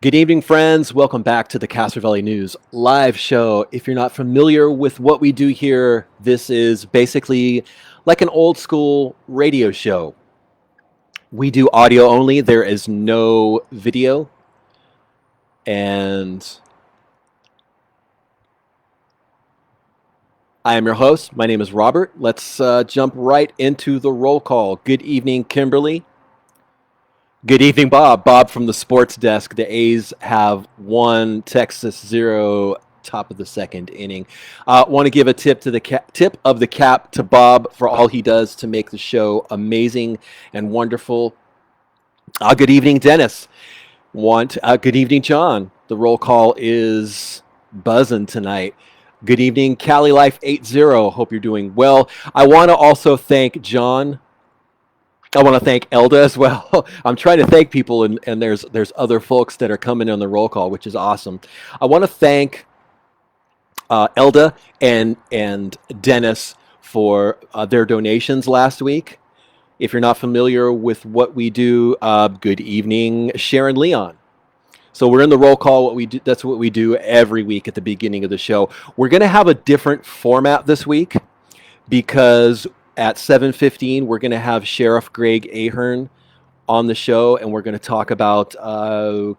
Good evening, friends. Welcome back to the Castro Valley News live show. If you're not familiar with what we do here, this is basically like an old school radio show. We do audio only, there is no video. And I am your host. My name is Robert. Let's jump right into the roll call. Good evening, Kimberly. Good evening, Bob. Bob from the sports desk. The A's have won, Texas 0, top of the second inning. Want to give a tip of the cap to Bob for all he does to make the show amazing and wonderful. Good evening, Dennis. Good evening, John. The roll call is buzzing tonight. Good evening, Cali Life 80. Hope you're doing well. I want to also thank John. I want to thank Elda as well. I'm trying to thank people, and there's other folks that are coming on the roll call, which is awesome. I want to thank Elda and Dennis for their donations last week. If you're not familiar with what we do, good evening, Sharon Leon. So we're in the roll call. That's what we do every week at the beginning of the show. We're going to have a different format this week because at 7:15, we're going to have Sheriff Greg Ahern on the show, and we're going to talk about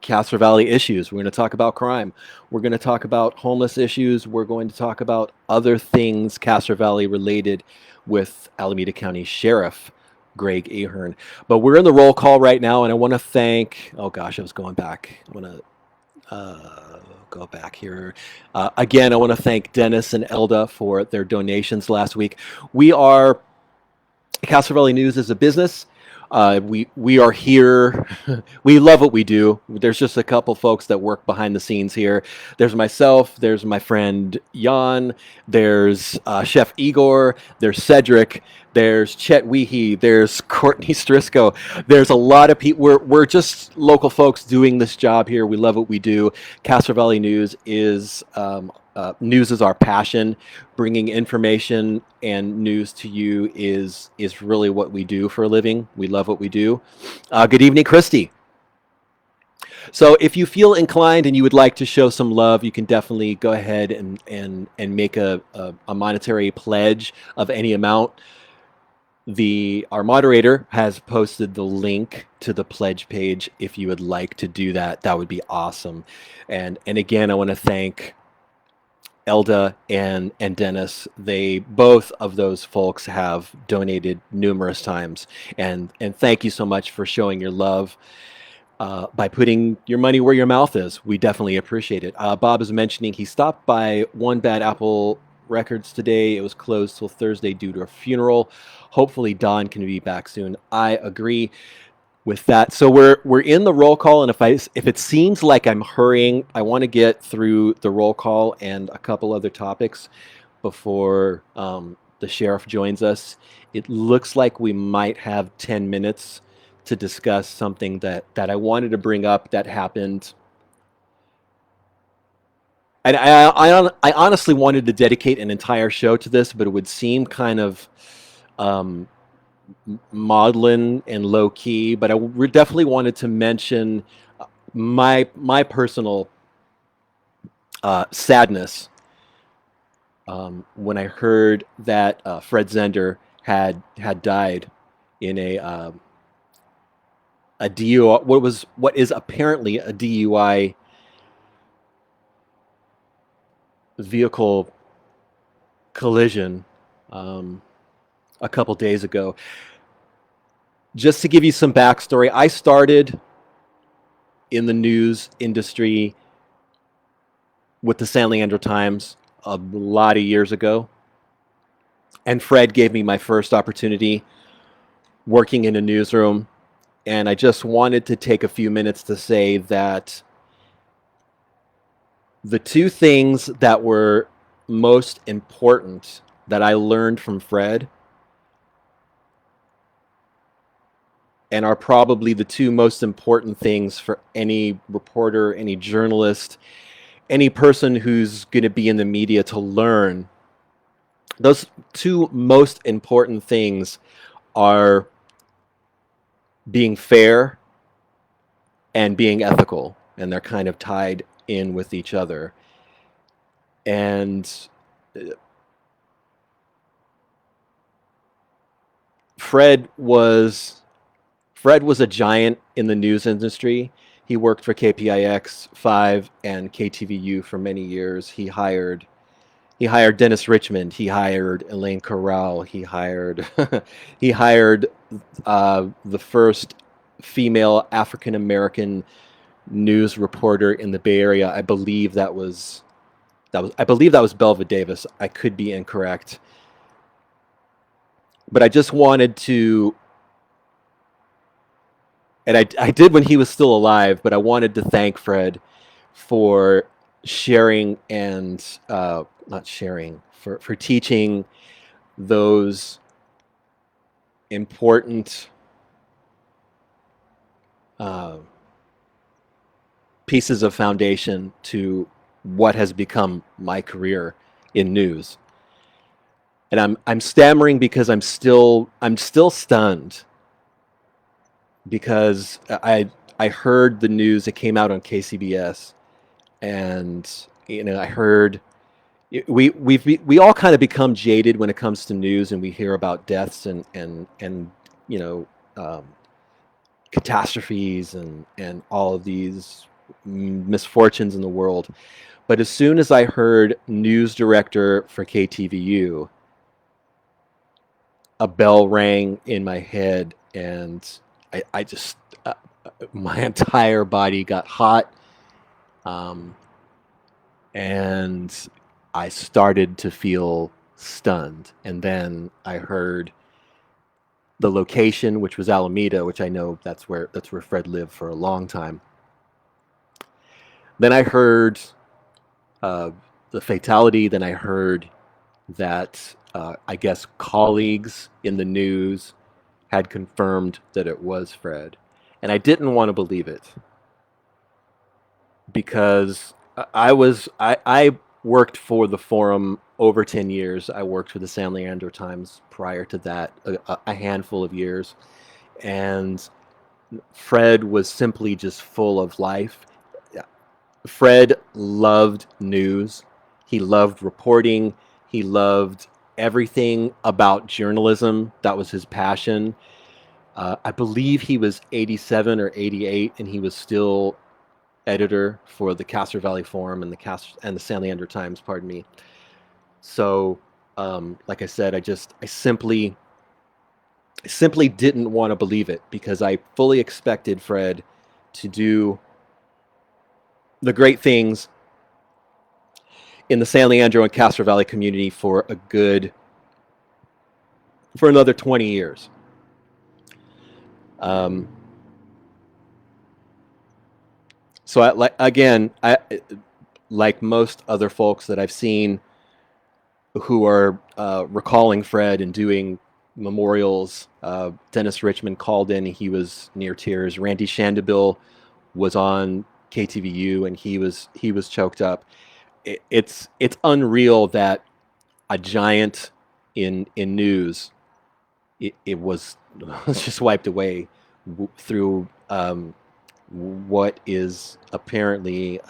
Castro Valley issues. We're going to talk about crime. We're going to talk about homeless issues. We're going to talk about other things Castro Valley related with Alameda County Sheriff Greg Ahern. But we're in the roll call right now, and I want to thank, oh gosh, I was going back. I want to go back here. Again, I want to thank Dennis and Elda for their donations last week. Castro Valley News is a business. We are here. We love what we do. There's just a couple folks that work behind the scenes here. There's myself. There's my friend Jan. There's Chef Igor. There's Cedric. There's Chet Weehee. There's Courtney Strisco. There's a lot of people. We're just local folks doing this job here. We love what we do. Castro Valley News is our passion. Bringing information and news to you is really what we do for a living. We love what we do. Good evening, Christy. So if you feel inclined and you would like to show some love, you can definitely go ahead and make a monetary pledge of any amount. Our moderator has posted the link to the pledge page. If you would like to do that, that would be awesome. And again, I want to thank Elda and Dennis. They both of those folks have donated numerous times, and thank you so much for showing your love by putting your money where your mouth is. We definitely appreciate it. Bob is mentioning he stopped by One Bad Apple Records today. It was closed till Thursday due to a funeral. Hopefully Don can be back soon. I agree with that. So we're in the roll call, and if it seems like I'm hurrying, I want to get through the roll call and a couple other topics before the sheriff joins us. It looks like we might have 10 minutes to discuss something that I wanted to bring up that happened. And I honestly wanted to dedicate an entire show to this, but it would seem kind of maudlin and low key. But I definitely wanted to mention my personal sadness when I heard that Fred Zender had died in a DUI. What is apparently a DUI vehicle collision a couple days ago. Just to give you some backstory, I started in the news industry with the San Leandro Times a lot of years ago, and Fred gave me my first opportunity working in a newsroom, and I just wanted to take a few minutes to say that the two things that were most important that I learned from Fred, and are probably the two most important things for any reporter, any journalist, any person who's going to be in the media to learn. Those two most important things are being fair and being ethical. and they're kind of tied in with each other. And Fred was Fred was a giant in the news industry. He worked for KPIX 5 and KTVU for many years. He hired Dennis Richmond. He hired Elaine Corral. He hired the first female African American news reporter in the Bay Area. I believe that was Belva Davis. I could be incorrect, but I just wanted to, and I did when he was still alive. But I wanted to thank Fred for sharing and not sharing for teaching those important uh, pieces of foundation to what has become my career in news. And I'm stammering because I'm still stunned because I heard the news. It came out on KCBS, and I heard we all kind of become jaded when it comes to news, and we hear about deaths and you know um, catastrophes and all of these misfortunes in the world. But as soon as I heard news director for KTVU, a bell rang in my head, and I just my entire body got hot, um, and I started to feel stunned. And then I heard the location, which was Alameda, which I know that's where Fred lived for a long time. Then I heard uh, the fatality. Then I heard that I guess colleagues in the news had confirmed that it was Fred, and I didn't want to believe it because I worked for the Forum over 10 years. I worked for the San Leandro Times prior to that, a handful of years, and Fred was simply just full of life. Fred loved news. He loved reporting. He loved everything about journalism. That was his passion. I believe he was 87 or 88, and he was still editor for the Castro Valley Forum and the San Leandro Times. Pardon me. So, like I said, I simply didn't want to believe it because I fully expected Fred to do the great things in the San Leandro and Castro Valley community for another 20 years. Um, so like most other folks that I've seen who are recalling Fred and doing memorials. Dennis Richmond called in; he was near tears. Randy Shandabil was on KTVU, and he was choked up. It's unreal that a giant in news it was just wiped away through what is apparently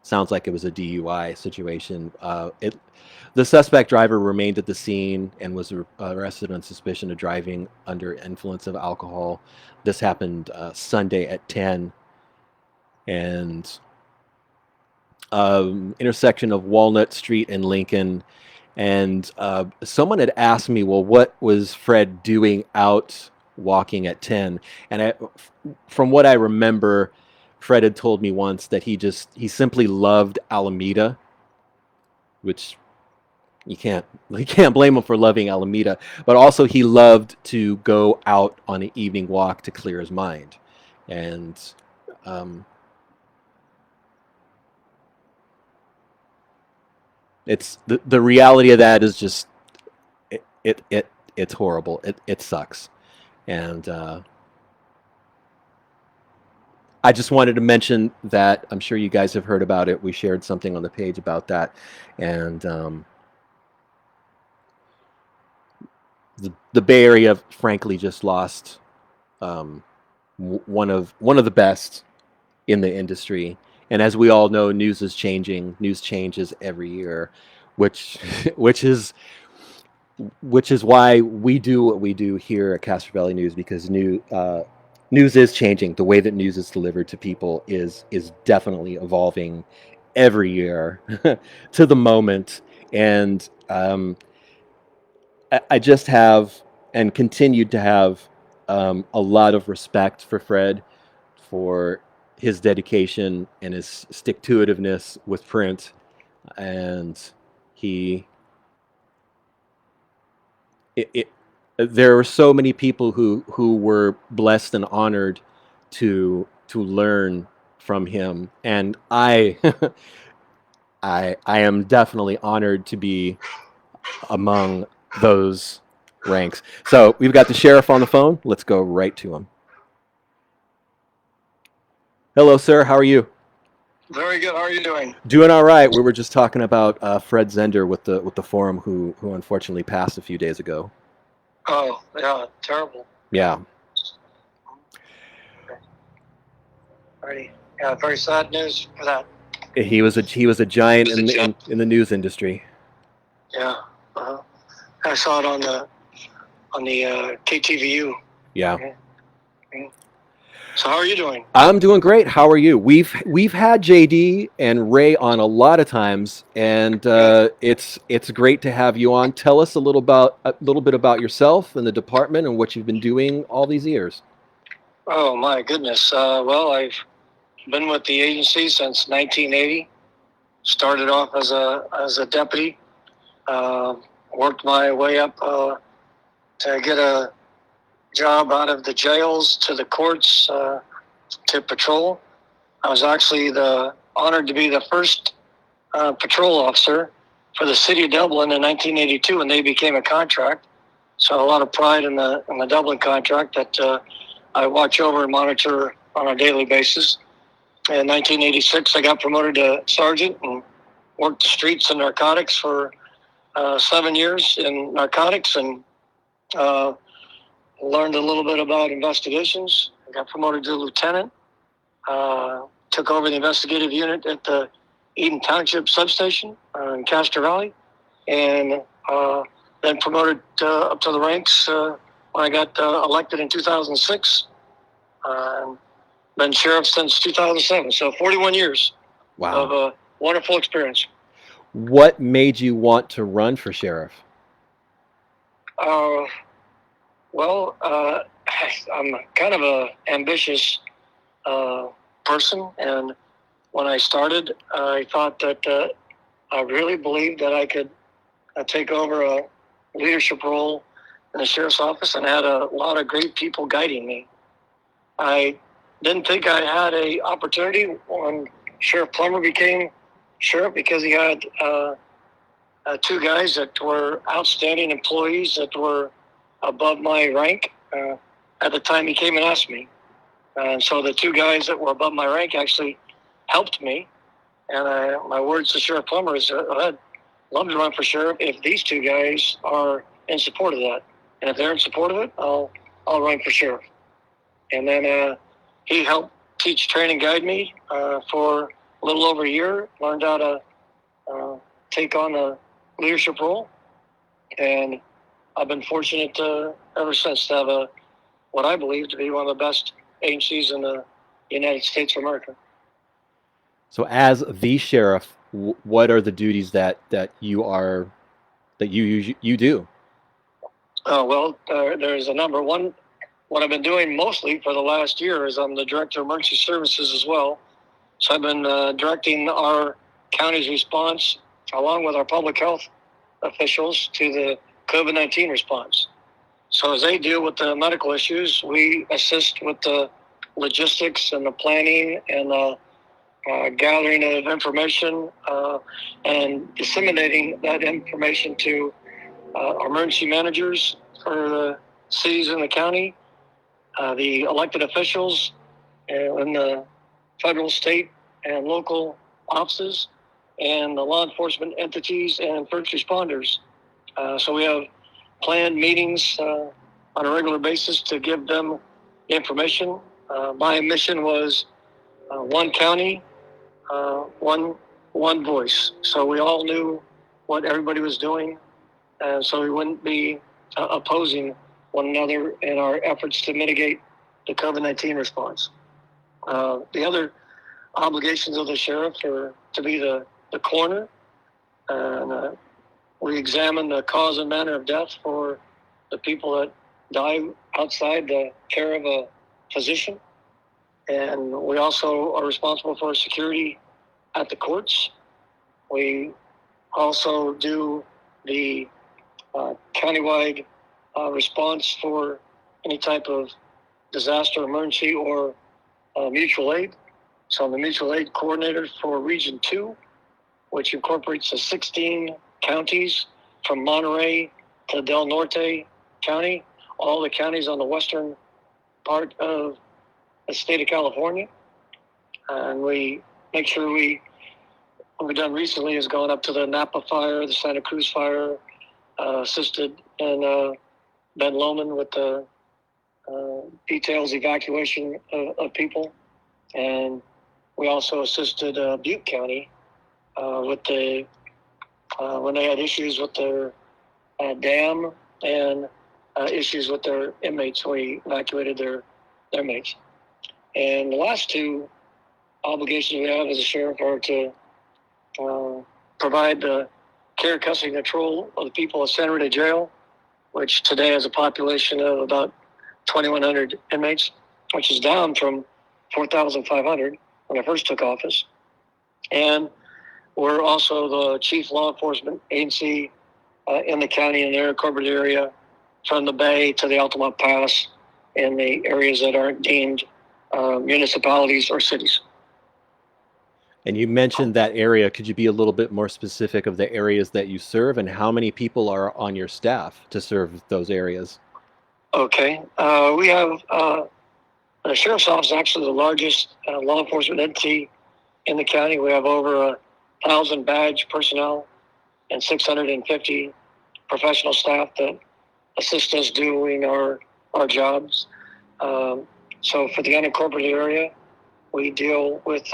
sounds like it was a DUI situation. The suspect driver remained at the scene and was arrested on suspicion of driving under influence of alcohol. This happened Sunday at 10, and intersection of Walnut Street and Lincoln. And someone had asked me, well, what was Fred doing out walking at 10? And from what I remember, Fred had told me once that he simply loved Alameda, which you can't blame him for loving Alameda, but also he loved to go out on an evening walk to clear his mind. And um, it's the reality of that is just it's horrible. It sucks. And I just wanted to mention that. I'm sure you guys have heard about it. We shared something on the page about that, and the Bay Area, frankly, just lost one of the best. in the industry. And as we all know, news is changing. News changes every year, which which is which is why we do what we do here at Castro Valley News, because news is changing. The way that news is delivered to people is definitely evolving every year to the moment. And I just have and continued to have a lot of respect for Fred, for his dedication and his stick-to-itiveness with print. And he it there were so many people who were blessed and honored to learn from him, and I I am definitely honored to be among those ranks. So we've got the sheriff on the phone. Let's go right to him. Hello, sir. How are you? Very good. How are you doing? Doing all right. We were just talking about Fred Zender with the forum, who unfortunately passed a few days ago. Oh, yeah, terrible. Yeah. Very, yeah, very sad news for that. He was a giant in the news industry. Yeah, I saw it on the KTVU. Yeah. Mhm. So how are you doing? I'm doing great. How are you? We've had JD and Ray on a lot of times, and it's great to have you on. Tell us a little bit about yourself and the department and what you've been doing all these years. Oh my goodness. Well, I've been with the agency since 1980. Started off as a deputy. Worked my way up to get a job out of the jails to the courts to patrol. I was actually honored to be the first patrol officer for the city of Dublin in 1982 when they became a contract. So a lot of pride in the Dublin contract that I watch over and monitor on a daily basis. In 1986, I got promoted to sergeant and worked the streets and narcotics for 7 years in narcotics, and learned a little bit about investigations. I got promoted to lieutenant. Took over the investigative unit at the Eden Township substation in Castro Valley, and then promoted up to the ranks when I got elected in 2006. Been sheriff since 2007, so 41 years. Wow. Of a wonderful experience. What made you want to run for sheriff? Well, I'm kind of a ambitious person, and when I started, I thought that I really believed that I could take over a leadership role in the sheriff's office, and had a lot of great people guiding me. I didn't think I had a opportunity when Sheriff Plummer became sheriff, because he had two guys that were outstanding employees that were above my rank at the time he came and asked me. And so the two guys that were above my rank actually helped me. And my words to Sheriff Plummer is, I'd love to run for sheriff if these two guys are in support of that. And if they're in support of it, I'll run for sheriff. And then he helped teach, train, and guide me for a little over a year. Learned how to take on a leadership role. And I've been fortunate ever since to have what I believe to be one of the best agencies in the United States of America. So, as the sheriff, what are the duties that you do? Oh, well, there's a number. One, what I've been doing mostly for the last year is I'm the director of emergency services as well. So I've been directing our county's response, along with our public health officials, to the COVID-19 response. So as they deal with the medical issues, we assist with the logistics and the planning and the gathering of information and disseminating that information to our emergency managers for the cities in the county, the elected officials in the federal, state, and local offices, and the law enforcement entities and first responders. So we have planned meetings on a regular basis to give them information. My mission was one county, one voice. So we all knew what everybody was doing, and so we wouldn't be opposing one another in our efforts to mitigate the COVID-19 response. The other obligations of the sheriff are to be the coroner, and we examine the cause and manner of death for the people that die outside the care of a physician. And we also are responsible for security at the courts. We also do the countywide response for any type of disaster, emergency, or mutual aid. So I'm the mutual aid coordinator for Region 2, which incorporates the 16 counties from Monterey to Del Norte County, all the counties on the western part of the state of California. And we make sure what we've done recently is gone up to the Napa fire, the Santa Cruz fire, assisted in Ben Lomond with the details evacuation of people. And we also assisted Butte County with the when they had issues with their dam and issues with their inmates. We evacuated their inmates. And the last two obligations we have as a sheriff are to provide the care, custody, and control of the people at San Lorenzo Jail, which today has a population of about 2,100 inmates, which is down from 4,500 when I first took office. And we're also the chief law enforcement agency in the county and the unincorporated area, from the Bay to the Altamont Pass, in the areas that aren't deemed municipalities or cities. And you mentioned that area. Could you be a little bit more specific of the areas that you serve and how many people are on your staff to serve those areas? Okay. We have the Sheriff's Office is actually the largest law enforcement entity in the county. We have over 1,000 badge personnel and 650 professional staff that assist us doing our jobs. So for the unincorporated area, we deal with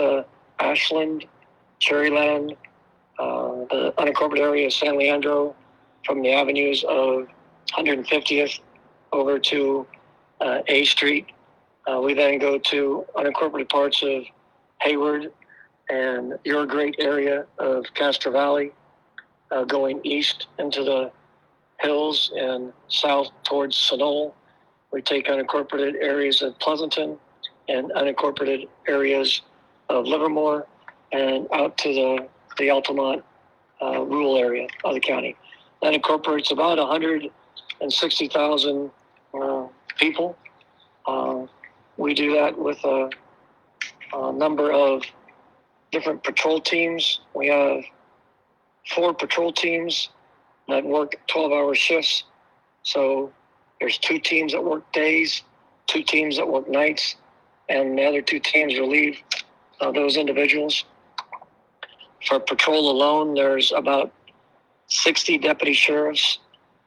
Ashland, Cherryland, the unincorporated area of San Leandro, from the avenues of 150th over to A Street. We then go to unincorporated parts of Hayward and your great area of Castro Valley, going east into the hills and south towards Sonoma. We take unincorporated areas of Pleasanton and unincorporated areas of Livermore and out to the Altamont rural area of the county. That incorporates about 160,000 people. We do that with a number of different patrol teams. We have 4 patrol teams that work 12-hour shifts. So there's 2 teams that work days, 2 teams that work nights, and the other 2 teams relieve those individuals. For patrol alone, there's about 60 deputy sheriffs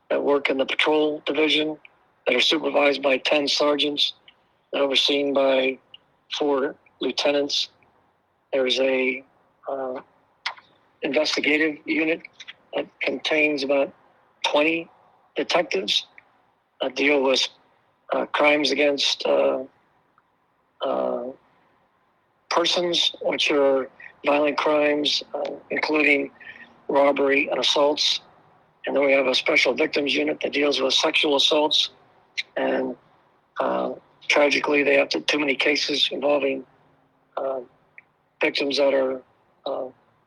that work in the patrol division that are supervised by 10 sergeants and overseen by 4 lieutenants. There's a investigative unit that contains about 20 detectives that deal with crimes against persons, which are violent crimes, including robbery and assaults. And then we have a special victims unit that deals with sexual assaults. And tragically, they have too many cases involving victims that are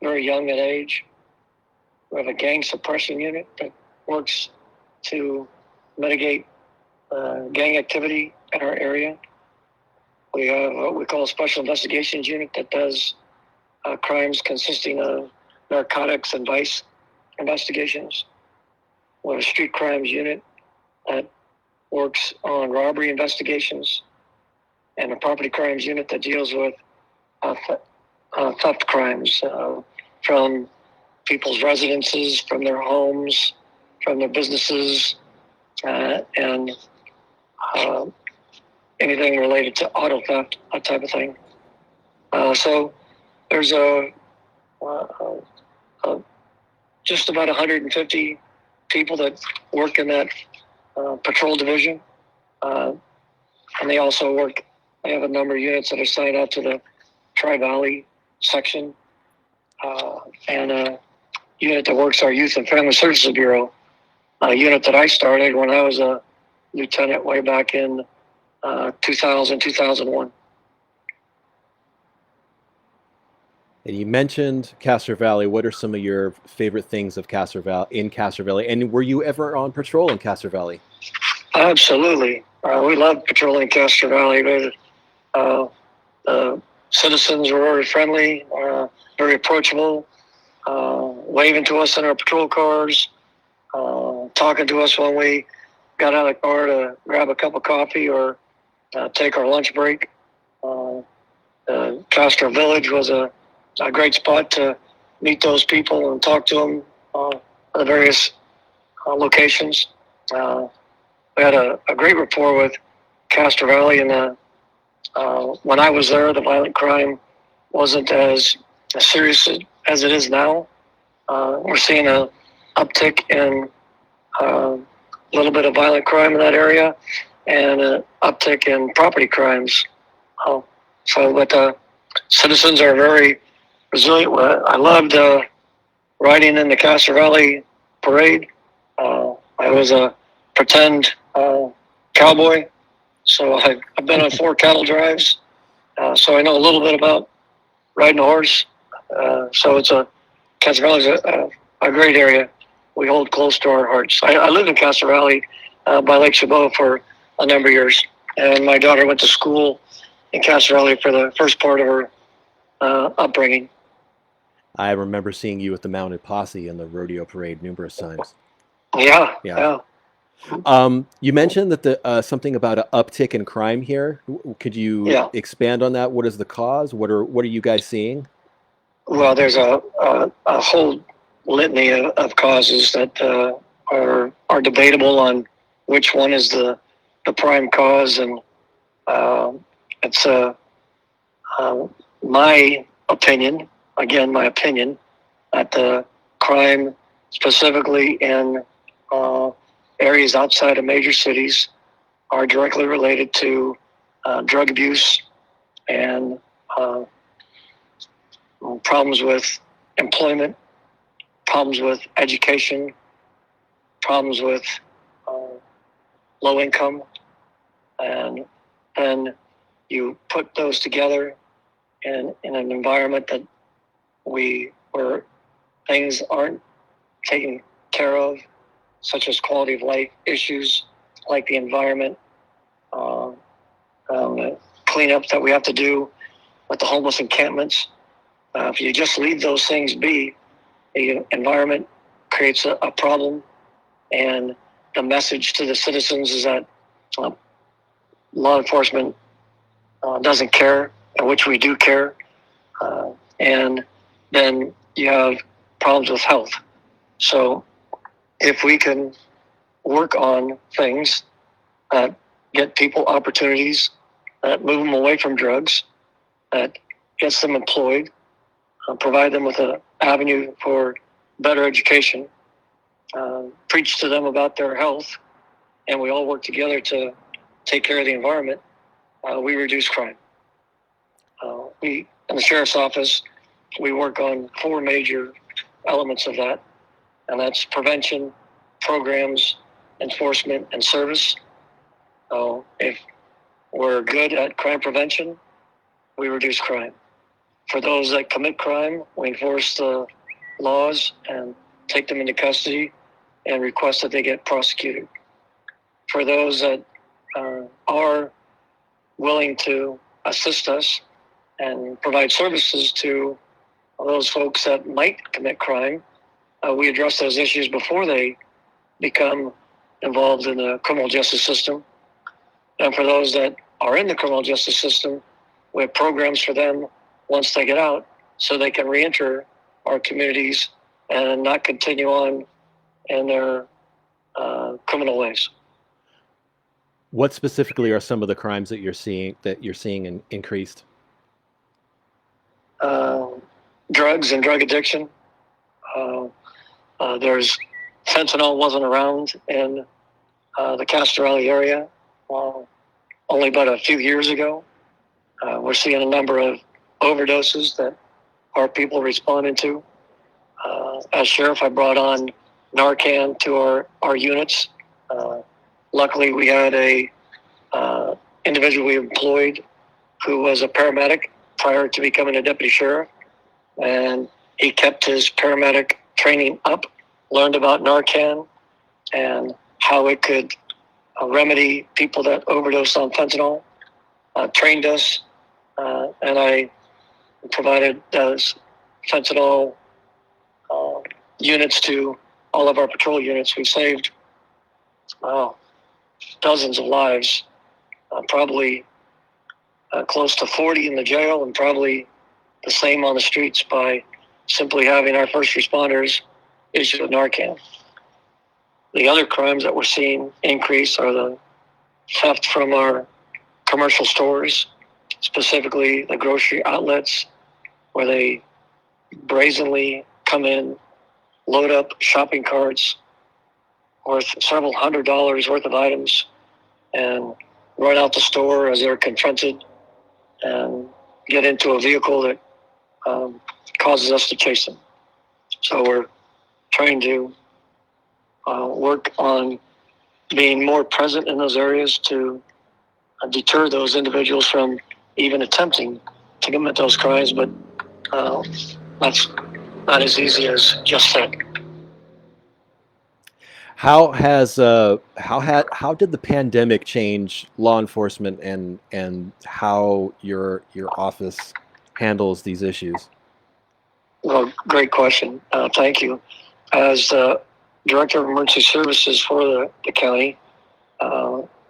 very young in age. We have a gang suppression unit that works to mitigate gang activity in our area. We have what we call a special investigations unit that does crimes consisting of narcotics and vice investigations. We have a street crimes unit that works on robbery investigations, and a property crimes unit that deals with theft crimes from people's residences, from their homes, from their businesses, and anything related to auto theft, that type of thing. So there's uh, just about 150 people that work in that patrol division. And they also work, they have a number of units that are assigned out to the Tri-Valley section, and a unit that works our Youth and Family Services Bureau, a unit that I started when I was a lieutenant way back in 2000, 2001. And you mentioned Castro Valley. What are some of your favorite things of Castro Valley in Castro Valley? And were you ever on patrol in Castro Valley? Absolutely. We love patrolling Castro Valley. The citizens were very friendly, very approachable, waving to us in our patrol cars, talking to us when we got out of the car to grab a cup of coffee or take our lunch break. Castro Village was a great spot to meet those people and talk to them at the various locations. We had a great rapport with Castro Valley, and when I was there, the violent crime wasn't as serious as it is now. We're seeing an uptick in a little bit of violent crime in that area, and an uptick in property crimes. But citizens are very resilient. I loved riding in the Castro Valley parade. I was a pretend cowboy, so I've been on 4 cattle drives, so I know a little bit about riding a horse. So Castro Valley is a great area. We hold close to our hearts. I lived in Castro Valley by Lake Chabot for a number of years, and my daughter went to school in Castro Valley for the first part of her upbringing. I remember seeing you with the mounted posse in the rodeo parade numerous times. Yeah. You mentioned that the something about an uptick in crime here. Could you expand on that? What is the cause? What are you guys seeing? Well, there's a whole litany of causes that are debatable on which one is the prime cause, and it's my opinion. Again, my opinion that the crime, specifically in areas outside of major cities, are directly related to drug abuse and problems with employment, problems with education, problems with low income. And then you put those together in an environment where things aren't taken care of, such as quality of life issues like the environment, cleanup that we have to do with the homeless encampments. If you just leave those things be, the environment creates a problem, and the message to the citizens is that law enforcement doesn't care, which we do care, and then you have problems with health. So if we can work on things that get people opportunities, that move them away from drugs, that gets them employed, provide them with an avenue for better education, preach to them about their health, and we all work together to take care of the environment, we reduce crime. We, in the Sheriff's Office, we work on 4 major elements of that, and that's prevention, programs, enforcement, and service. If we're good at crime prevention, we reduce crime. For those that commit crime, we enforce the laws and take them into custody and request that they get prosecuted. For those that are willing to assist us and provide services to those folks that might commit crime, we address those issues before they become involved in the criminal justice system. And for those that are in the criminal justice system, we have programs for them once they get out so they can reenter our communities and not continue on in their criminal ways. What specifically are some of the crimes that you're seeing increased? uh, drugs and drug addiction. There's fentanyl wasn't around in the Castro Valley area only about a few years ago. We're seeing a number of overdoses that our people responded to. As sheriff, I brought on Narcan to our units. Luckily, we had a individual we employed who was a paramedic prior to becoming a deputy sheriff, and he kept his paramedic training up, learned about Narcan and how it could remedy people that overdose on fentanyl, trained us, and I provided those fentanyl units to all of our patrol units. We saved dozens of lives, probably close to 40 in the jail, and probably the same on the streets by simply having our first responders issue Narcan. The other crimes that we're seeing increase are the theft from our commercial stores, specifically the grocery outlets, where they brazenly come in, load up shopping carts worth several $100s worth of items, and run out the store as they're confronted and get into a vehicle that causes us to chase them. So we're trying to work on being more present in those areas to deter those individuals from even attempting to commit those crimes, but that's not as easy as just that. How did the pandemic change law enforcement and how your office handles these issues? Well, great question. Thank you. As Director of Emergency Services for the county,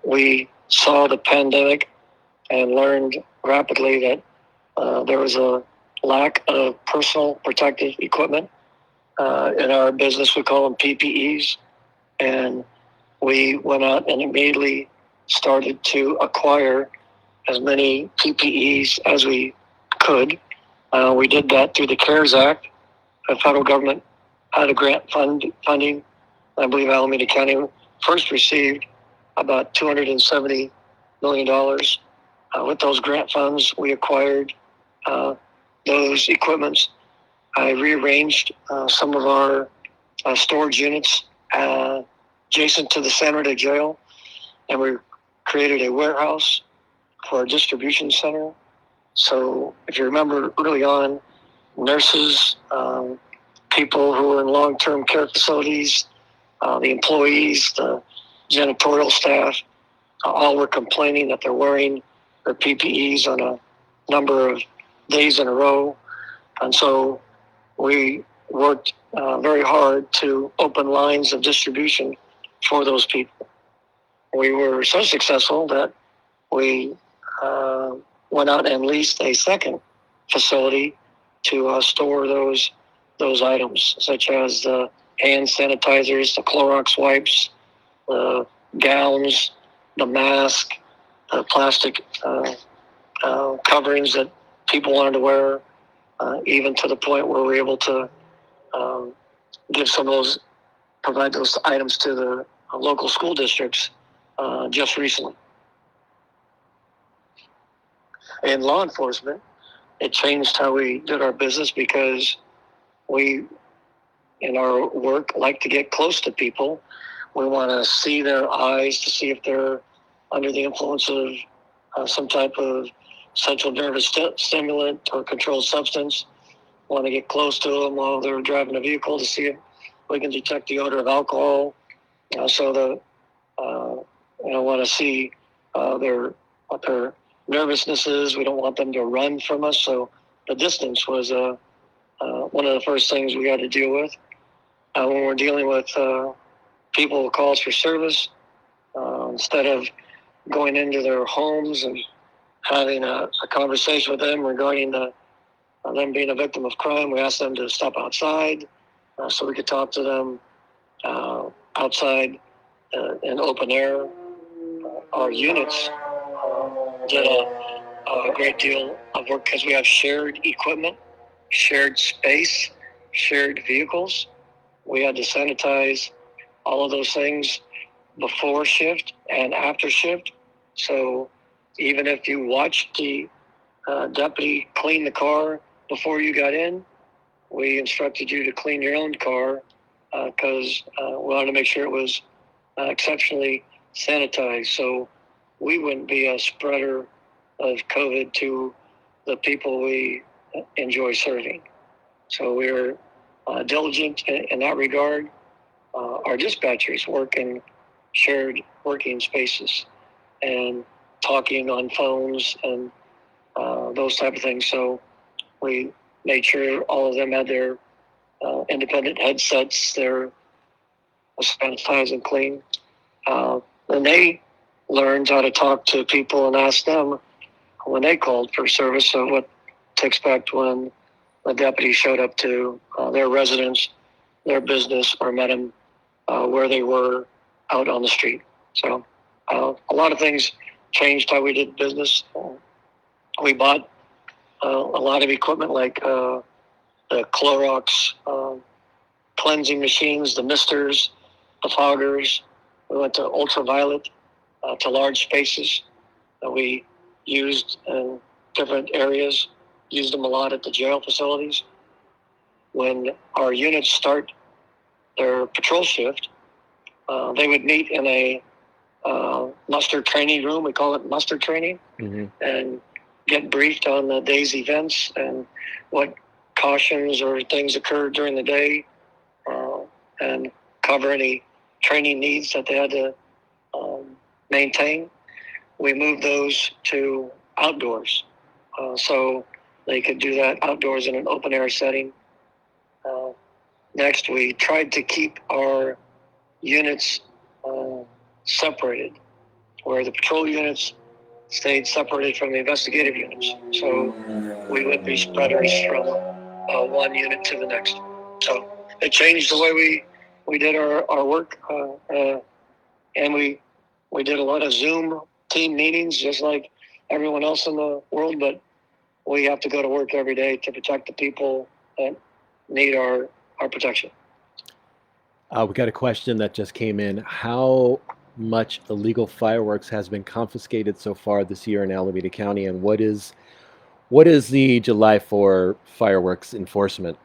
we saw the pandemic and learned rapidly that there was a lack of personal protective equipment. In our business, we call them PPEs. And we went out and immediately started to acquire as many PPEs as we could. We did that through the CARES Act. The federal government had a grant funding. I believe Alameda County first received about $270 million. With those grant funds, we acquired those equipments. I rearranged some of our storage units adjacent to the San Lorenzo jail, and we created a warehouse for our distribution center. So if you remember early on, nurses, people who were in long-term care facilities, the employees, the janitorial staff, all were complaining that they're wearing their PPEs on a number of days in a row. And so we worked very hard to open lines of distribution for those people. We were so successful that we went out and leased a second facility to store those items, such as the hand sanitizers, the Clorox wipes, the gowns, the mask, the plastic coverings that people wanted to wear, even to the point where we were able to provide those items to the local school districts just recently. In law enforcement, it changed how we did our business because we, in our work, like to get close to people. We want to see their eyes to see if they're under the influence of some type of central nervous stimulant or controlled substance. We want to get close to them while they're driving a vehicle to see if we can detect the odor of alcohol. Want to see what their nervousness is. We don't want them to run from us. So the distance was one of the first things we had to deal with. When we're dealing with people with calls for service, instead of going into their homes and having a conversation with them regarding them being a victim of crime, we asked them to step outside so we could talk to them outside in open air. Our units did a great deal of work because we have shared equipment, shared space, shared vehicles. We had to sanitize all of those things before shift and after shift. So even if you watched the deputy clean the car before you got in, we instructed you to clean your own car because we wanted to make sure it was exceptionally sanitized so we wouldn't be a spreader of COVID to the people we enjoy serving. So we're diligent in that regard. Our dispatchers work in shared working spaces and talking on phones and those type of things. So we made sure all of them had their independent headsets, their sanitized and clean. And they learned how to talk to people and ask them when they called for service of what to expect when the deputy showed up to their residence, their business, or met them where they were out on the street. So a lot of things changed how we did business. We bought a lot of equipment like the Clorox cleansing machines, the misters, the foggers. We went to ultraviolet to large spaces that we used in different areas, used them a lot at the jail facilities. When our units start their patrol shift, they would meet in a muster training room. We call it muster training, and get briefed on the day's events and what cautions or things occurred during the day, and cover any training needs that they had to maintain. We moved those to outdoors, so they could do that outdoors in an open air setting. Next, we tried to keep our units separated, where the patrol units stayed separated from the investigative units. So we would be spreaders from one unit to the next. So it changed the way we did our work, and we did a lot of Zoom team meetings, just like everyone else in the world, but we have to go to work every day to protect the people that need our protection. We got a question that just came in. How much illegal fireworks has been confiscated so far this year in Alameda County, and what is the July 4 fireworks enforcement?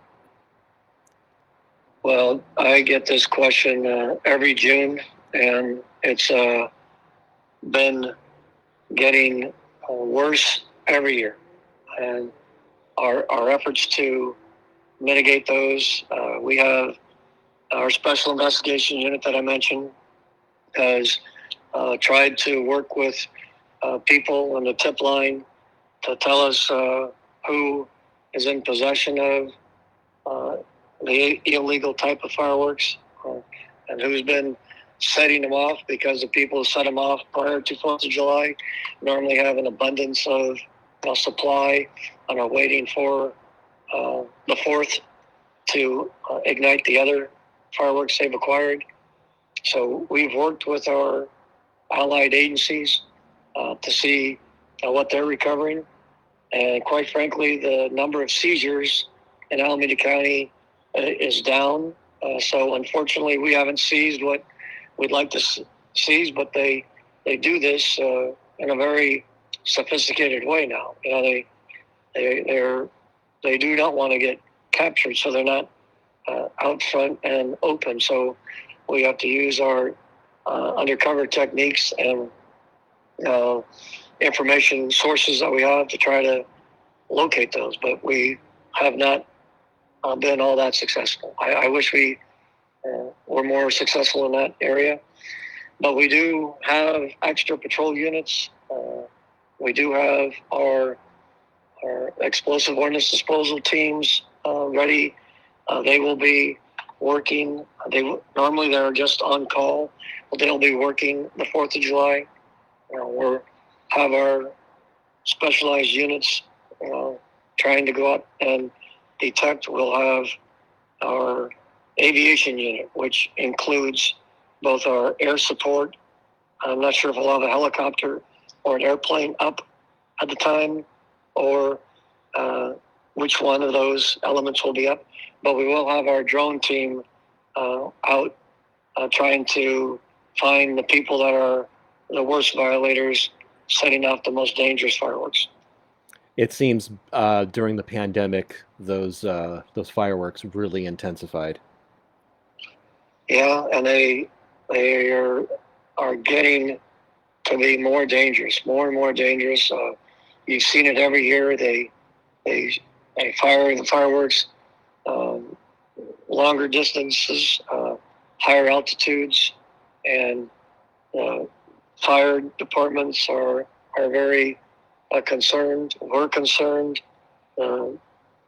Well, I get this question every June, and it's been getting worse every year. And our efforts to mitigate those, we have our special investigation unit that I mentioned has tried to work with people on the tip line to tell us who is in possession of the illegal type of fireworks and who's been setting them off, because the people who set them off prior to 4th of July normally have an abundance of supply and are waiting for the 4th to ignite the other fireworks they've acquired. So we've worked with our allied agencies to see what they're recovering. And quite frankly, the number of seizures in Alameda County is down. So unfortunately, we haven't seized what we'd like to seize, but they do this in a very sophisticated way now. You know, they do not want to get captured, so they're not out front and open. So we have to use our undercover techniques and information sources that we have to try to locate those, but we have not been all that successful. I wish we were more successful in that area, but we do have extra patrol units. We do have our explosive ordnance disposal teams ready. They will be working. Normally they're just on call, but they'll be working the 4th of July. We have our specialized units trying to go out and detect. We'll have our aviation unit, which includes both our air support. I'm not sure if we'll have a helicopter or an airplane up at the time, or which one of those elements will be up. But we will have our drone team out trying to find the people that are the worst violators, setting off the most dangerous fireworks. It seems during the pandemic, those fireworks really intensified. Yeah, and they are getting to be more dangerous, more and more dangerous. You've seen it every year. They fire the fireworks longer distances, higher altitudes, and fire departments are very concerned. We're concerned.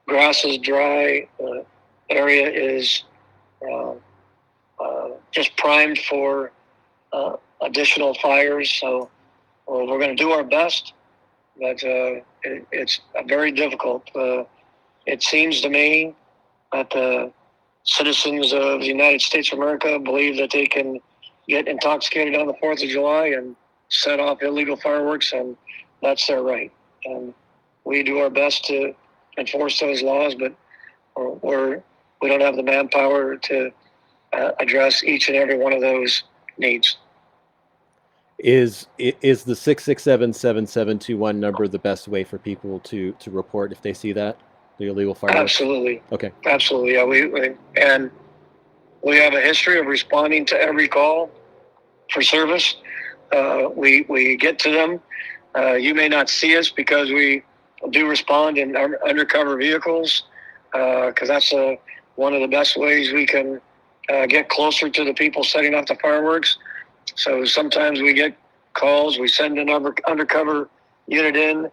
Grass is dry. Area is just primed for additional fires. So we're going to do our best, but it's very difficult. It seems to me that the citizens of the United States of America believe that they can get intoxicated on the 4th of July and set off illegal fireworks, and that's their right. And we do our best to enforce those laws, but we don't have the manpower to address each and every one of those needs. Is the 667-7721 number the best way for people to report if they see that, the illegal fireworks? Absolutely. Okay. Absolutely. Yeah. We have a history of responding to every call for service. We get to them. You may not see us because we do respond in undercover vehicles, because that's one of the best ways we can get closer to the people setting off the fireworks. So sometimes we get calls, we send an undercover unit in.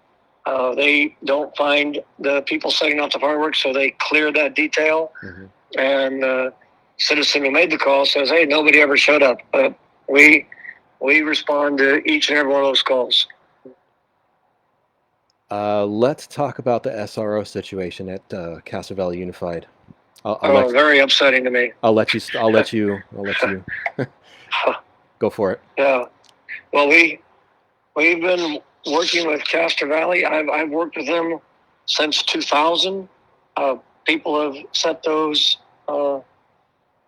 They don't find the people setting off the fireworks, so they clear that detail. Mm-hmm. And citizen who made the call says, "Hey, nobody ever showed up." But we respond to each and every one of those calls. Let's talk about the SRO situation at Castro Valley Unified. Very upsetting to me. I'll let you go for it. Yeah. Well, we've been working with Castro Valley. I've worked with them since 2000. People have set those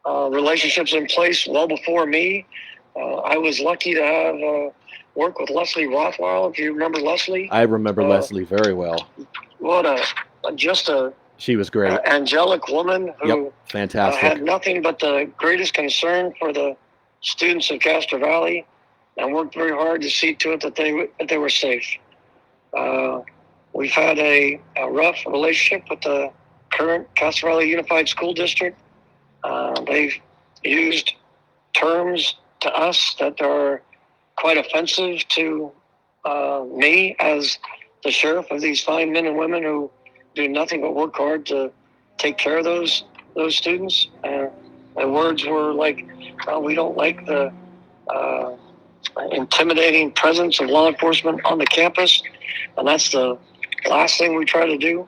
relationships in place well before me. I was lucky to have worked with Leslie Rothwell, if you remember Leslie. I remember Leslie very well. What she was great. Angelic woman who fantastic. Had nothing but the greatest concern for the students of Castro Valley, and worked very hard to see to it that they were safe. We've had a rough relationship with the current Castro Valley Unified School District. They've used terms to us that are quite offensive to me as the sheriff of these fine men and women who do nothing but work hard to take care of those students. My words were like, "We don't like the intimidating presence of law enforcement on the campus," and that's the last thing we try to do,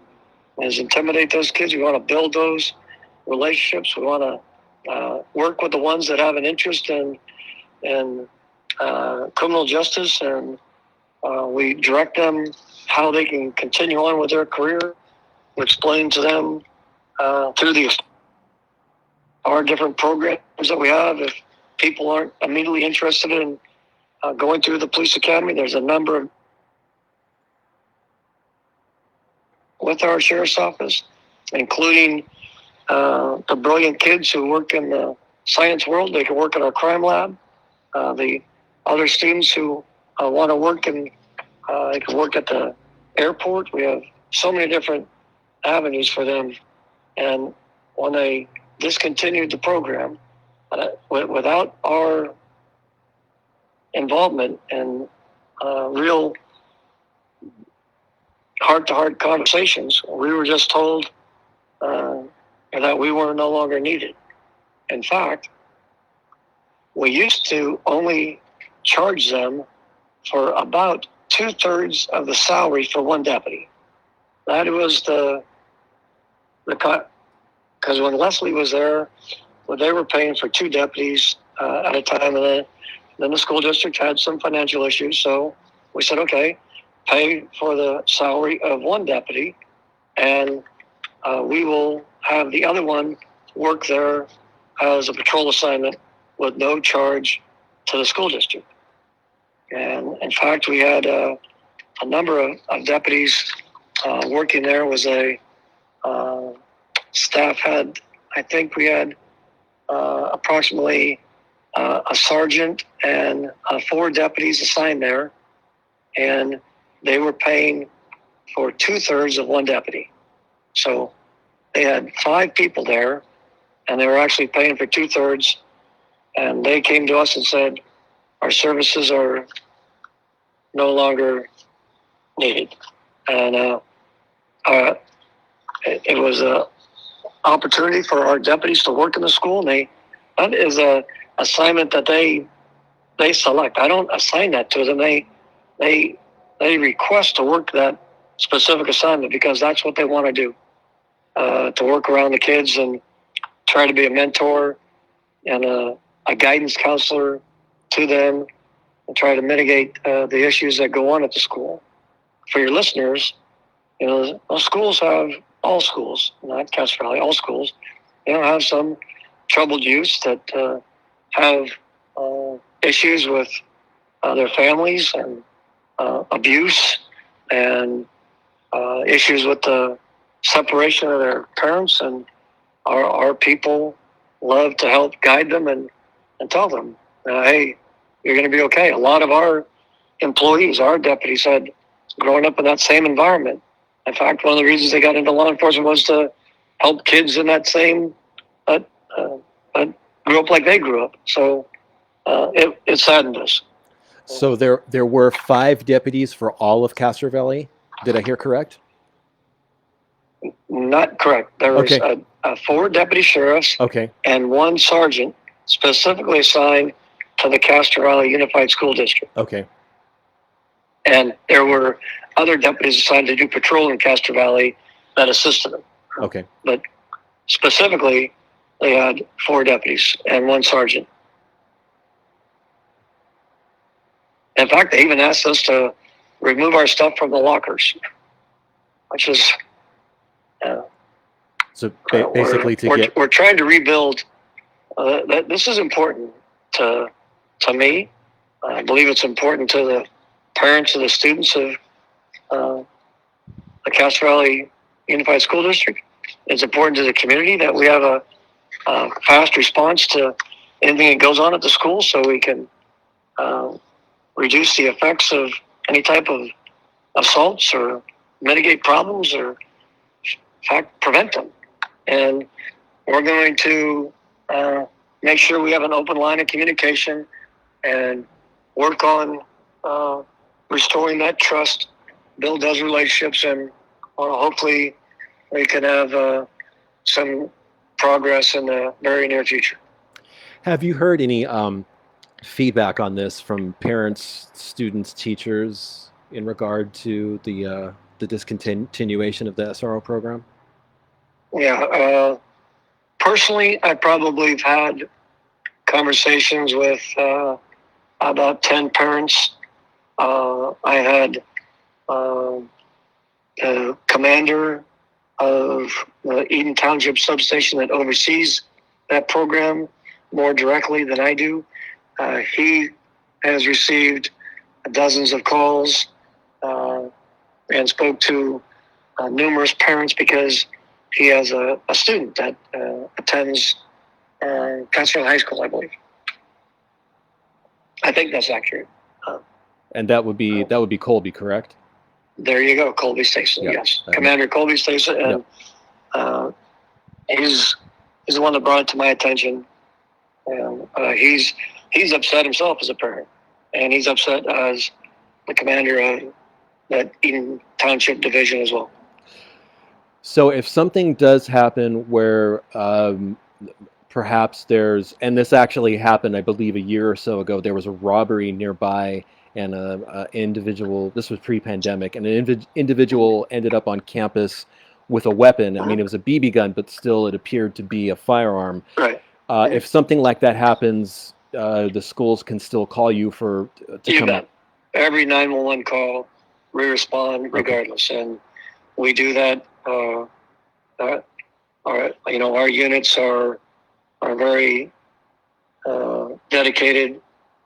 is intimidate those kids. We want to build those relationships. We want to work with the ones that have an interest in criminal justice, and we direct them how they can continue on with their career. We explain to them through our different programs that we have. If people aren't immediately interested in going through the police academy, there's a number of with our sheriff's office, including the brilliant kids who work in the science world. They can work in our crime lab. The other students who want to work they can work at the airport. We have so many different avenues for them. And when they discontinued the program, without our involvement and real heart-to-heart conversations, we were just told that we were no longer needed. In fact, we used to only charge them for about 2/3 of the salary for one deputy. That was because when Leslie was there, they were paying for 2 deputies at a time, and then the school district had some financial issues. So we said, okay, pay for the salary of one deputy, and we will have the other one work there as a patrol assignment with no charge to the school district. And in fact, we had a number of deputies working there. Was a staff had, I think we had approximately a sergeant and 4 deputies assigned there, and they were paying for 2/3 of one deputy. So they had 5 people there, and they were actually paying for 2/3. And they came to us and said, our services are no longer needed. And it was a opportunity for our deputies to work in the school, and that is a assignment that they select. I don't assign that to them. They request to work that specific assignment because that's what they want to do, to work around the kids and try to be a mentor and a guidance counselor to them and try to mitigate the issues that go on at the school. For your listeners, all schools, not Castro Valley, all schools, have some troubled youths that have issues with their families and abuse and issues with the separation of their parents. And our people love to help guide them and tell them, hey, you're going to be okay. A lot of our employees, our deputies, had grown up in that same environment. In fact, one of the reasons they got into law enforcement was to help kids in that same, grew up like they grew up. So it saddened us. So there were 5 deputies for all of Castro Valley. Did I hear correct? Not correct. There was 4 deputy sheriffs and 1 sergeant specifically assigned to the Castro Valley Unified School District. Okay. And there were other deputies assigned to do patrol in Castro Valley that assisted them. Okay. But specifically, they had 4 deputies and 1 sergeant. In fact, they even asked us to remove our stuff from the lockers, which is so basically we're trying to rebuild. This is important to me. I believe it's important to the parents of the students of the Castro Valley Unified School District. It's important to the community that we have a fast response to anything that goes on at the school, so we can reduce the effects of any type of assaults or mitigate problems or, in fact, prevent them. And we're going to make sure we have an open line of communication and work on restoring that trust, build those relationships, and hopefully we can have some progress in the very near future. Have you heard any feedback on this from parents, students, teachers in regard to the discontinuation of the SRO program? Yeah. Personally, I probably have had conversations with about 10 parents. I had the commander of the Eden Township substation that oversees that program more directly than I do. He has received dozens of calls and spoke to numerous parents because he has a student that attends Castro High School, I believe. I think that's accurate. And that would be Colby, correct? There you go, Colby Station. Yep. Yes, Commander Colby Station, and he's the one that brought it to my attention. And he's upset himself as a parent, and he's upset as the commander of that Eden Township division as well. So if something does happen where perhaps and this actually happened, I believe, a year or so ago, there was a robbery nearby, and an individual, this was pre-pandemic, and an individual ended up on campus with a weapon. I mean, it was a BB gun, but still it appeared to be a firearm. Right. If something like that happens, the schools can still call you to come up. Every 911 call we respond regardless, and we do that. Our units are very dedicated.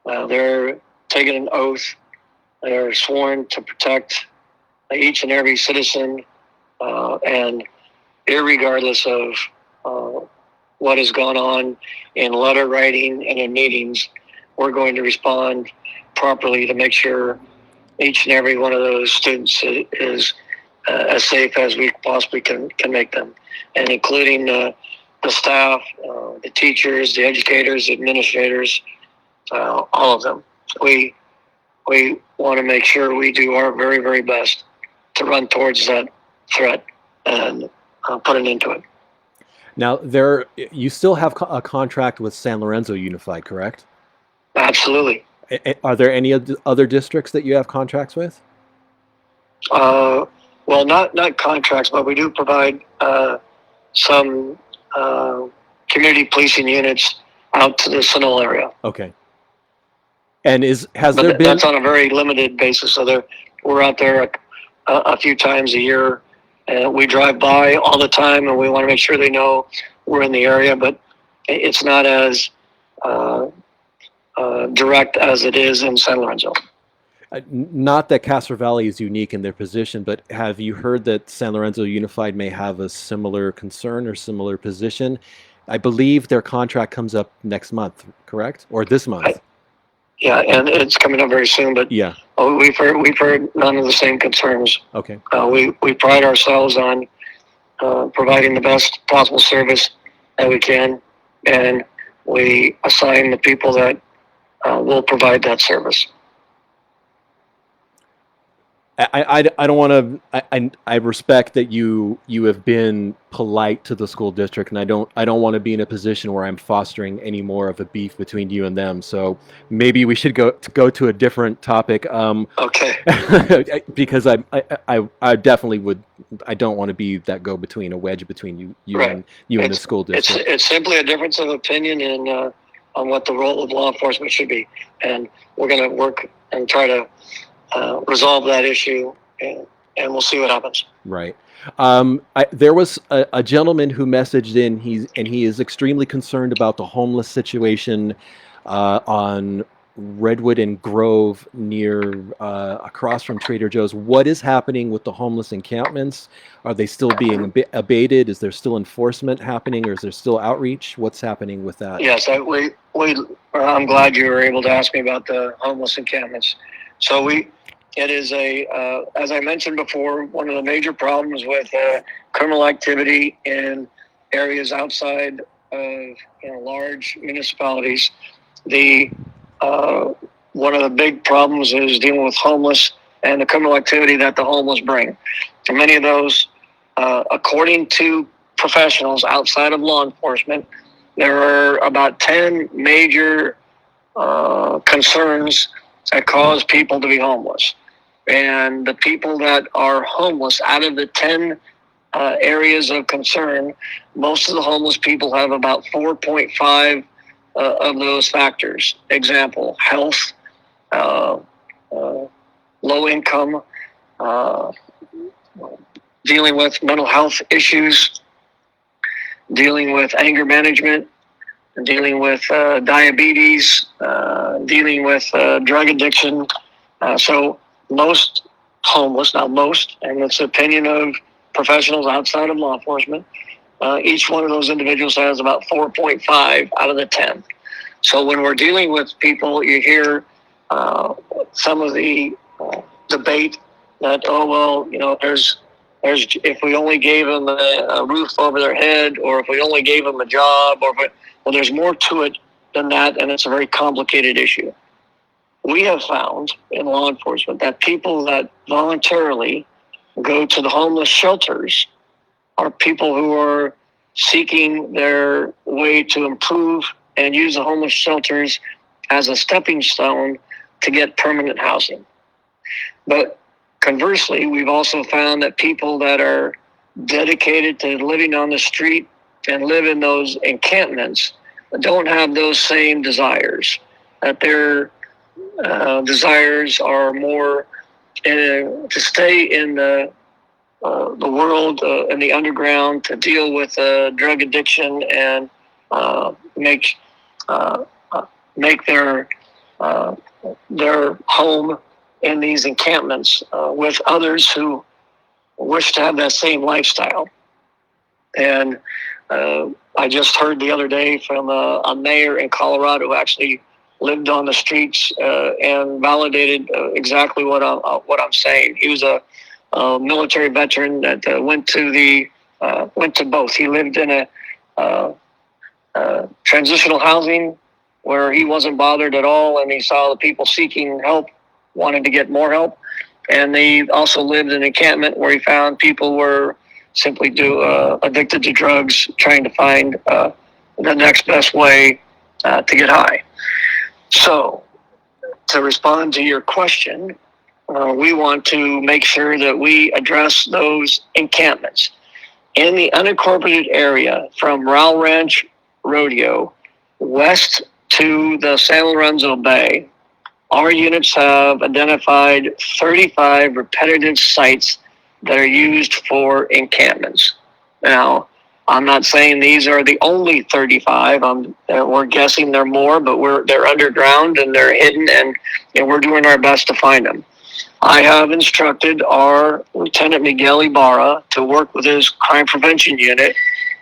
They're taking an oath. They're sworn to protect each and every citizen, and irregardless of what has gone on in letter writing and in meetings, we're going to respond properly to make sure each and every one of those students is as safe as we possibly can make them, and including the staff, the teachers, the educators, the administrators, all of them. We want to make sure we do our very, very best to run towards that threat and put an end to it. Now, you still have a contract with San Lorenzo Unified, correct? Absolutely. Are there any other districts that you have contracts with? Well, not contracts, but we do provide some community policing units out to the Sunol area. Okay. And has there been? That's on a very limited basis. So we're out there a few times a year, and we drive by all the time, and we want to make sure they know we're in the area. But it's not as direct as it is in San Lorenzo. Not that Castro Valley is unique in their position, but have you heard that San Lorenzo Unified may have a similar concern or similar position? I believe their contract comes up next month, correct? Or this month? Yeah, and it's coming up very soon. But yeah, we've heard none of the same concerns. Okay. We pride ourselves on providing the best possible service that we can, and we assign the people that will provide that service. I don't want to. I respect that you have been polite to the school district, and I don't want to be in a position where I'm fostering any more of a beef between you and them. So maybe we should go to a different topic. Okay. Because I definitely would. I don't want to be that go between, a wedge between you right. and the school district. It's simply a difference of opinion in on what the role of law enforcement should be, and we're going to work and try to resolve that issue, and we'll see what happens. Right. There was a gentleman who messaged in. He is extremely concerned about the homeless situation on Redwood and Grove near across from Trader Joe's. What is happening with the homeless encampments? Are they still being abated? Is there still enforcement happening, or is there still outreach? What's happening with that? Yes, I'm glad you were able to ask me about the homeless encampments. So it is as I mentioned before, one of the major problems with criminal activity in areas outside of large municipalities. One of the big problems is dealing with homeless and the criminal activity that the homeless bring. And many of those, according to professionals outside of law enforcement, there are about 10 major concerns that cause people to be homeless. And the people that are homeless, out of the 10 areas of concern, most of the homeless people have about 4.5 of those factors. Example, health, low income, dealing with mental health issues, dealing with anger management, dealing with diabetes, dealing with drug addiction. So most homeless, not most, and it's the opinion of professionals outside of law enforcement, each one of those individuals has about 4.5 out of the 10. So when we're dealing with people, you hear some of the debate that, there's if we only gave them a roof over their head, or if we only gave them a job, well, there's more to it than that, and it's a very complicated issue. We have found in law enforcement that people that voluntarily go to the homeless shelters are people who are seeking their way to improve and use the homeless shelters as a stepping stone to get permanent housing. But conversely, we've also found that people that are dedicated to living on the street and live in those encampments don't have those same desires, that their desires are more to stay in the world in the underground, to deal with drug addiction and make their home in these encampments with others who wish to have that same lifestyle. And I just heard the other day from a mayor in Colorado who actually lived on the streets and validated exactly what I'm saying. He was a military veteran that went to both. He lived in a transitional housing where he wasn't bothered at all, and he saw the people seeking help, wanted to get more help. And he also lived in an encampment where he found people were simply addicted to drugs, trying to find the next best way to get high. So, to respond to your question, we want to make sure that we address those encampments. In the unincorporated area from Rowell Ranch Rodeo west to the San Lorenzo Bay, our units have identified 35 repetitive sites that are used for encampments. Now, I'm not saying these are the only 35. We're guessing there are more, but they're underground and they're hidden, and we're doing our best to find them. I have instructed our Lieutenant Miguel Ibarra to work with his crime prevention unit,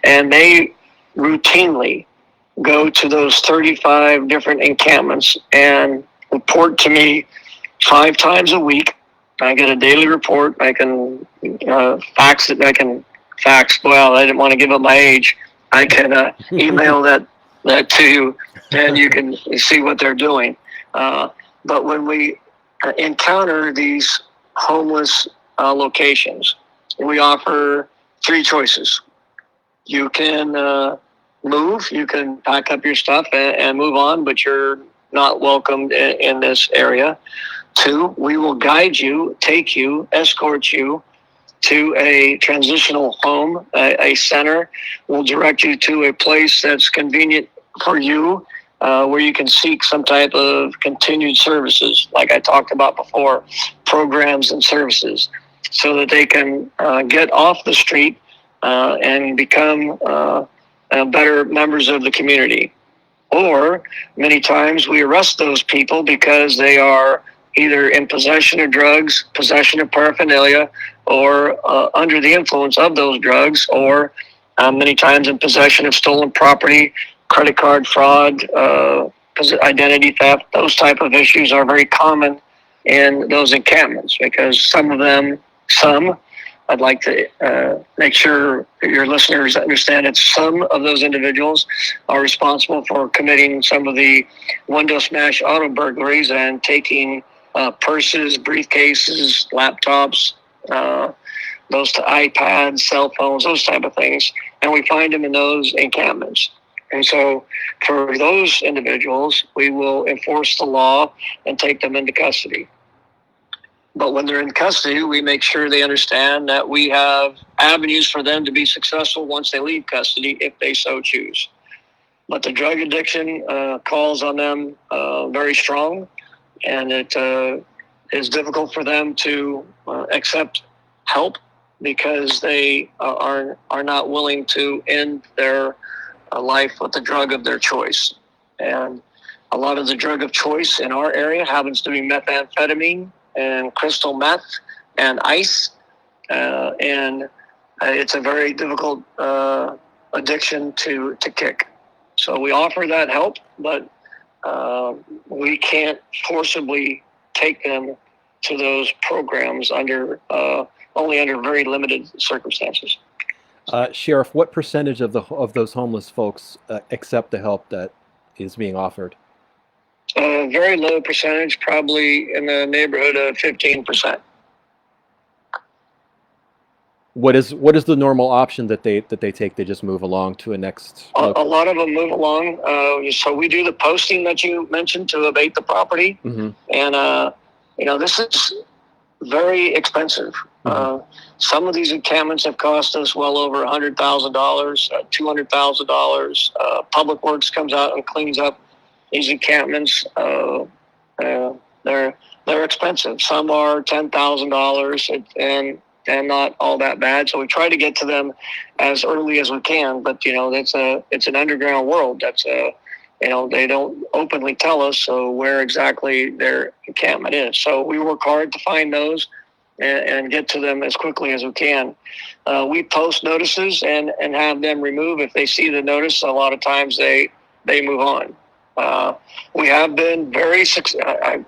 and they routinely go to those 35 different encampments and report to me 5 times a week. I get a daily report. I can fax it. I can fax. Well, I didn't want to give up my age. I can email that to you, and you can see what they're doing. But when we encounter these homeless locations, we offer 3 choices. You can move. You can pack up your stuff and move on, but you're not welcomed in this area. 2, we will guide you, take you, escort you to a transitional home, a center. We'll direct you to a place that's convenient for you, where you can seek some type of continued services, like I talked about before, programs and services, so that they can get off the street and become better members of the community. Or many times we arrest those people because they are either in possession of drugs, possession of paraphernalia, or under the influence of those drugs, or many times in possession of stolen property, credit card fraud, identity theft. Those type of issues are very common in those encampments because I'd like to make sure your listeners understand that some of those individuals are responsible for committing some of the window smash auto burglaries and taking purses, briefcases, laptops, those iPads, cell phones, those type of things. And we find them in those encampments. And so for those individuals, we will enforce the law and take them into custody. But when they're in custody, we make sure they understand that we have avenues for them to be successful once they leave custody, if they so choose. But the drug addiction calls on them very strong, and it is difficult for them to accept help because they are not willing to end their life with the drug of their choice. And a lot of the drug of choice in our area happens to be methamphetamine and crystal meth and ice, and it's a very difficult addiction to kick. So we offer that help, but we can't forcibly take them to those programs only under very limited circumstances. Sheriff, what percentage of those homeless folks accept the help that is being offered? Very low percentage, probably in the neighborhood of 15%. What is the normal option that they take? They just move along to a next. A lot of them move along. So we do the posting that you mentioned to abate the property, mm-hmm. and this is very expensive. Mm-hmm. Some of these encampments have cost us well over $100,000, $200,000. Public Works comes out and cleans up these encampments. They're they're expensive. Some are $10,000 and not all that bad. So we try to get to them as early as we can. But it's an underground world. They don't openly tell us where exactly their encampment is. So we work hard to find those and get to them as quickly as we can. We post notices and have them remove. If they see the notice, a lot of times they move on. We have been very successful.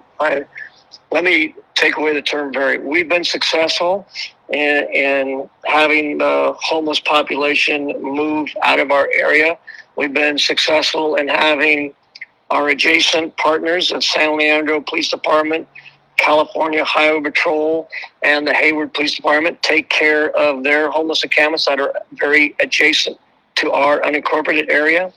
Let me take away the term very. We've been successful in having the homeless population move out of our area. We've been successful in having our adjacent partners, the San Leandro Police Department, California Highway Patrol, and the Hayward Police Department, take care of their homeless encampments that are very adjacent to our unincorporated area.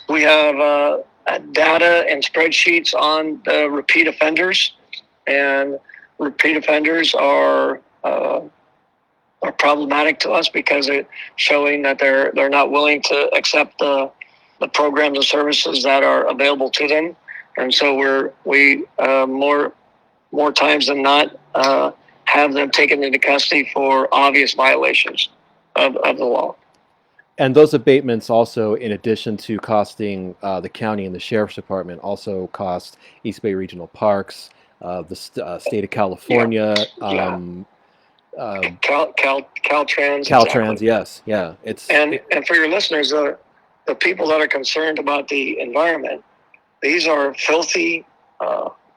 We have data and spreadsheets on the repeat offenders, and repeat offenders are problematic to us because it's showing that they're not willing to accept the programs and services that are available to them, and so we more times than not have them taken into custody for obvious violations of the law. And those abatements also, in addition to costing the county and the Sheriff's Department, also cost East Bay Regional Parks, the state of California, Caltrans. Caltrans, exactly. yes, yeah. And for your listeners, the people that are concerned about the environment, these are filthy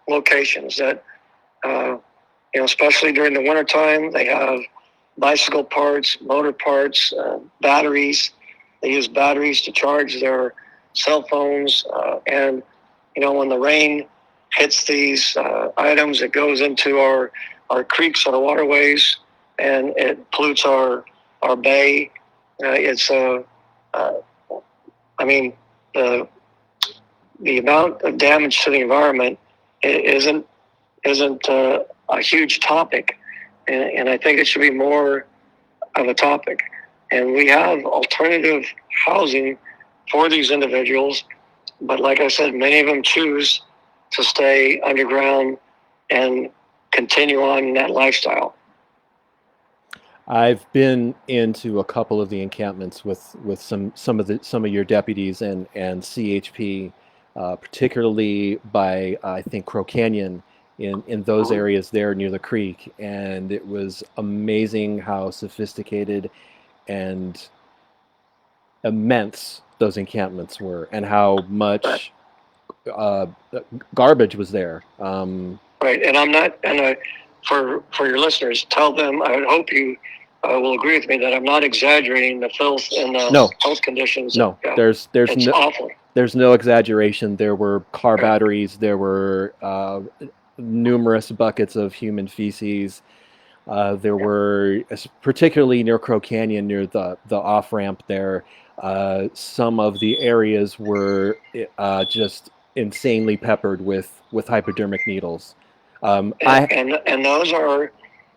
locations that, especially during the wintertime, they have bicycle parts, motor parts, batteries. They use batteries to charge their cell phones. And when the rain hits these items, it goes into our creeks, our waterways, and it pollutes our bay. The amount of damage to the environment isn't a huge topic. And I think it should be more of a topic. And we have alternative housing for these individuals. But like I said, many of them choose to stay underground and continue on in that lifestyle. I've been into a couple of the encampments with some of your deputies and CHP, particularly by I think Crow Canyon. In those areas there near the creek, and it was amazing how sophisticated and immense those encampments were, and how much garbage was there. Right, and I'm not, and for your listeners, tell them. I hope you will agree with me that I'm not exaggerating the filth and the health conditions. No, there's it's awful. There's no exaggeration. There were car batteries. There were numerous buckets of human feces. There were, particularly near Crow Canyon, near the off ramp there, some of the areas were just insanely peppered with hypodermic needles. And those are,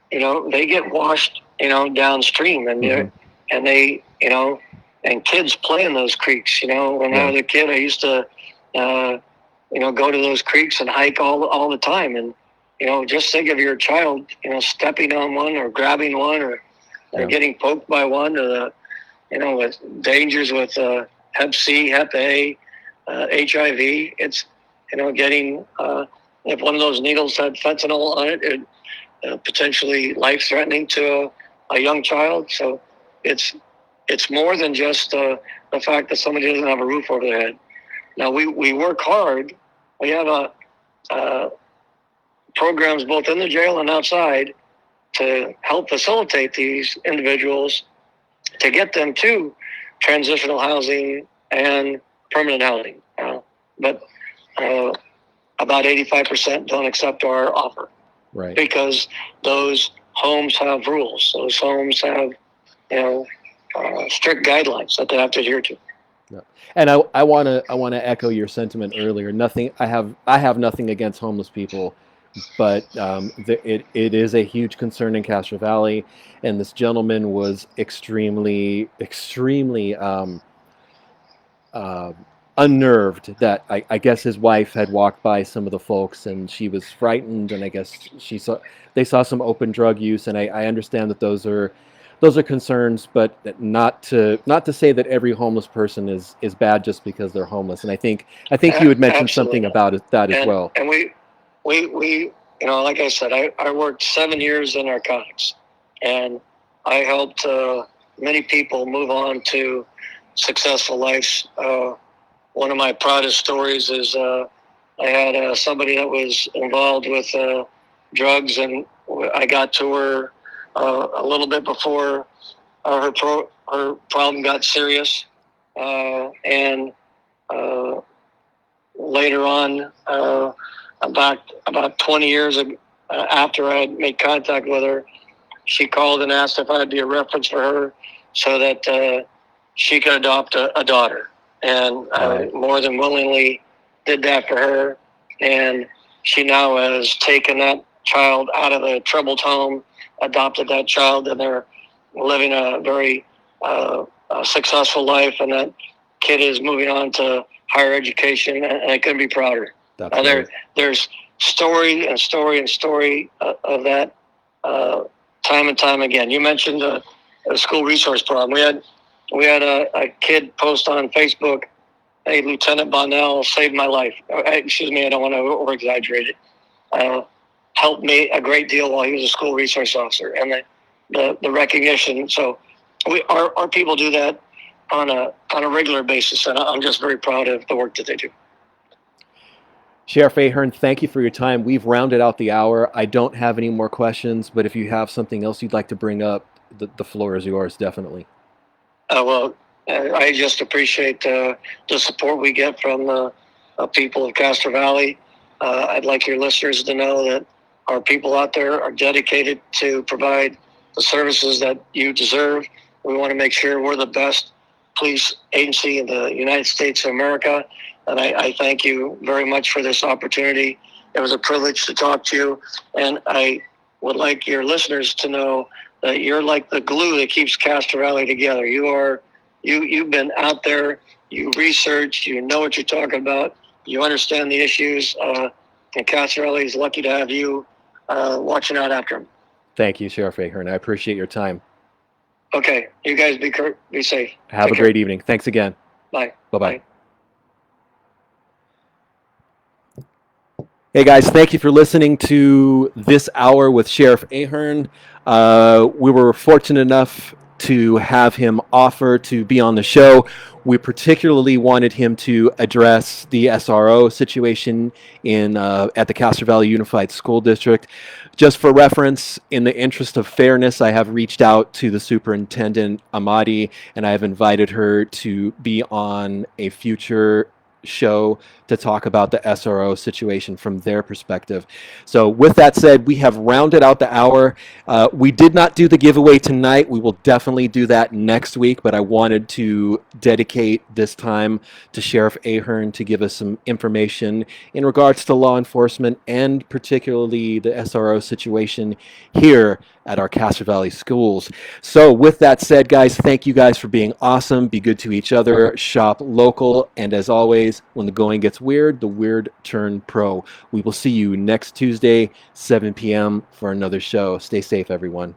they get washed, downstream, and and they, and kids play in those creeks. When I was a kid, I used to go to those creeks and hike all the time. And, just think of your child, stepping on one or grabbing one or getting poked by one, or with dangers with Hep C, Hep A, HIV. It's, getting, if one of those needles had fentanyl on it, potentially life-threatening to a young child. So it's more than just the fact that somebody doesn't have a roof over their head. Now, we work hard. We have programs both in the jail and outside to help facilitate these individuals to get them to transitional housing and permanent housing. But about 85% don't accept our offer. Right. Because those homes have rules. Those homes have, strict guidelines that they have to adhere to. Yeah. And I want to echo your sentiment earlier. I have nothing against homeless people, but it is a huge concern in Castro Valley, and this gentleman was extremely unnerved that I guess his wife had walked by some of the folks and she was frightened, and I guess they saw some open drug use, and I understand that those are concerns, but not to say that every homeless person is bad just because they're homeless. And I think you had mentioned something Absolutely. about that as And well. we like I said, I worked 7 years in narcotics, and I helped many people move on to successful lives. One of my proudest stories is I had somebody that was involved with drugs, and I got to her a little bit before her problem got serious, and later on, about 20 years after I had made contact with her, she called and asked if I'd be a reference for her so that she could adopt a daughter. And I more than willingly did that for her. And she now has taken that child out of the troubled home, adopted that child, and they're living a very successful life. And that kid is moving on to higher education, and I couldn't be prouder. There's story and story and story of that time and time again. You mentioned a school resource problem. We had a kid post on Facebook, "Hey, Lieutenant Bonnell saved my life." Excuse me, I don't want to over exaggerate it. Helped me a great deal while he was a school resource officer, and the recognition. So our people do that on a regular basis, and I'm just very proud of the work that they do. Sheriff Ahern, thank you for your time. We've rounded out the hour. I don't have any more questions, but if you have something else you'd like to bring up, the floor is yours, definitely. I just appreciate the support we get from the people of Castro Valley. I'd like your listeners to know that our people out there are dedicated to provide the services that you deserve. We want to make sure we're the best police agency in the United States of America. And I thank you very much for this opportunity. It was a privilege to talk to you. And I would like your listeners to know that you're like the glue that keeps Castro Valley together. You've been out there, you research, you know what you're talking about, you understand the issues, and Castro Valley is lucky to have you watching out after them. Thank you, Sheriff Ahern. I appreciate your time. Okay, you guys be safe. Have a great evening. Thanks again. Bye. Bye-bye. Hey guys, thank you for listening to this hour with Sheriff Ahern. We were fortunate enough to have him offer to be on the show. We particularly wanted him to address the SRO situation at the Castro Valley Unified School District. Just for reference, in the interest of fairness, I have reached out to the superintendent, Amadi, and I have invited her to be on a future show to talk about the SRO situation from their perspective. So with that said, we have rounded out the hour. We did not do the giveaway tonight. We will definitely do that next week, but I wanted to dedicate this time to Sheriff Ahern to give us some information in regards to law enforcement and particularly the SRO situation here at our Castro Valley schools. So with that said, guys, thank you guys for being awesome. Be good to each other, shop local, and as always, when the going gets weird, the weird turn pro. We will see you next Tuesday, 7 p.m. for another show. Stay safe, everyone.